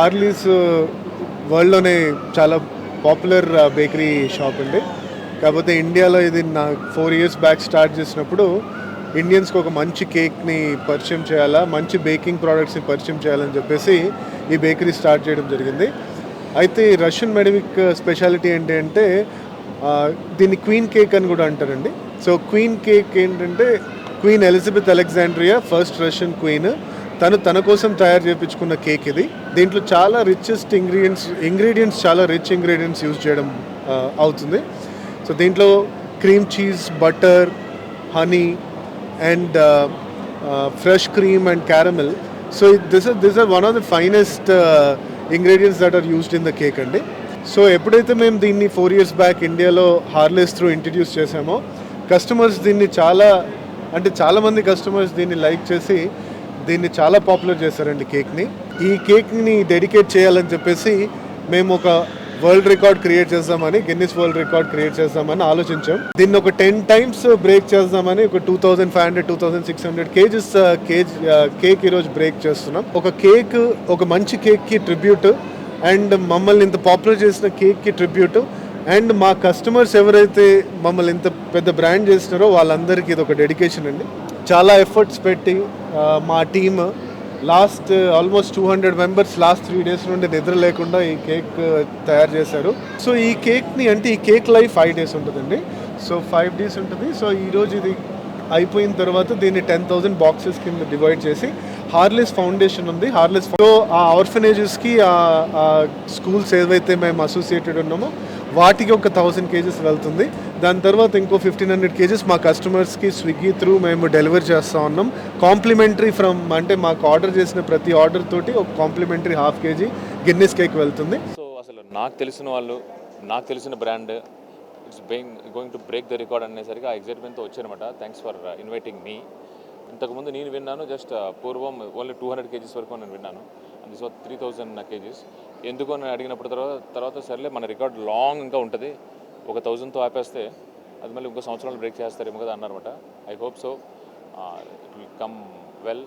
హార్లీస్ వరల్డ్లోనే చాలా popular bakery shop అండి. కాకపోతే ఇండియాలో ఇది నా 4 years బ్యాక్ స్టార్ట్ చేసినప్పుడు ఇండియన్స్కి ఒక మంచి కేక్ని పరిచయం చేయాలా, మంచి బేకింగ్ ప్రోడక్ట్స్ని పరిచయం చేయాలని చెప్పేసి ఈ బేకరీ స్టార్ట్ చేయడం జరిగింది. అయితే రష్యన్ మెడవిక్ స్పెషాలిటీ ఏంటి అంటే దీన్ని క్వీన్ కేక్ అని కూడా అంటారండి. సో క్వీన్ కేక్ ఏంటంటే queen Elizabeth Alexandria first Russian queen తన కోసం తయారు చేయించుకున్న కేక్ ఇది. దీంట్లో చాలా రిచెస్ట్ ఇంగ్రీడియంట్స్ చాలా రిచ్ ఇంగ్రీడియంట్స్ యూజ్ చేయడం అవుతుంది. సో దీంట్లో cream cheese, butter, honey and fresh cream and caramel. So this are one of the finest ingredients that are used in the cake అండి. సో ఎప్పుడైతే మేము దీన్ని 4 years బ్యాక్ ఇండియాలో Harley's through introduce చేసామో customers దీన్ని చాలామంది కస్టమర్స్ దీన్ని లైక్ చేసి దీన్ని చాలా పాపులర్ చేశారండి కేక్ని. ఈ కేక్ని డెడికేట్ చేయాలని చెప్పేసి మేము ఒక వరల్డ్ రికార్డ్ క్రియేట్ చేద్దామని, గిన్నిస్ వరల్డ్ రికార్డ్ క్రియేట్ చేద్దామని ఆలోచించాం. దీన్ని ఒక 10 times బ్రేక్ చేద్దామని ఒక 2500-2600 kgs కేక్ ఈరోజు బ్రేక్ చేస్తున్నాం. ఒక మంచి కేక్కి ట్రిబ్యూట్ అండ్ మమ్మల్ని ఇంత పాపులర్ చేసిన కేక్కి ట్రిబ్యూట్ అండ్ మా కస్టమర్స్ ఎవరైతే మమ్మల్ని ఇంత పెద్ద బ్రాండ్ చేస్తున్నారో వాళ్ళందరికీ ఇది ఒక డెడికేషన్ అండి. చాలా ఎఫర్ట్స్ పెట్టి మా team last almost 200 members last 3 days నుండి నిద్ర లేకుండా ఈ కేక్ తయారు చేశారు. సో ఈ కేక్ని ఈ కేక్ లైఫ్ 5 days ఉంటుందండి. సో 5 days ఉంటుంది. సో ఈరోజు ఇది అయిపోయిన తర్వాత దీన్ని 10,000 boxes కింద డివైడ్ చేసి హార్లీస్ ఫౌండేషన్ ఉంది. సో ఆ ఆర్ఫనేజెస్కి ఆ స్కూల్స్ ఏవైతే మేము అసోసియేటెడ్ ఉన్నామో వాటికి ఒక 1000 kgs వెళ్తుంది. దాని తర్వాత ఇంకో 1500 kgs మా కస్టమర్స్కి స్విగ్గీ త్రూ మేము డెలివరీ చేస్తూ ఉన్నాం. కాంప్లిమెంటరీ మాకు ఆర్డర్ చేసిన ప్రతి ఆర్డర్ తోటి ఒక కాంప్లిమెంటరీ 1/2 kg గిన్నెస్ కేక్ వెళ్తుంది. సో అసలు నాకు తెలిసిన brand it's going to break the record అనేసరికి ఆ ఎగ్జైట్మెంట్తో వచ్చానమాట. థ్యాంక్స్ ఫర్ ఇన్వైటింగ్ మీ. ఇంతకుముందు నేను విన్నాను జస్ట్ పూర్వం ఓన్లీ 200 kgs వరకు నేను విన్నాను. And this was 3000 kgs. ఎందుకు అని అడిగినప్పుడు తర్వాత సర్లే మన రికార్డ్ లాంగ్ ఇంకా ఉంటుంది, 1000తో ఆపేస్తే అది మళ్ళీ ఇంకో సంవత్సరాలు బ్రేక్ చేస్తారేమో కదా అన్నారన్నమాట. I hope so it will come well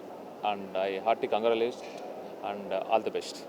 and I hearty congratulate and all the best.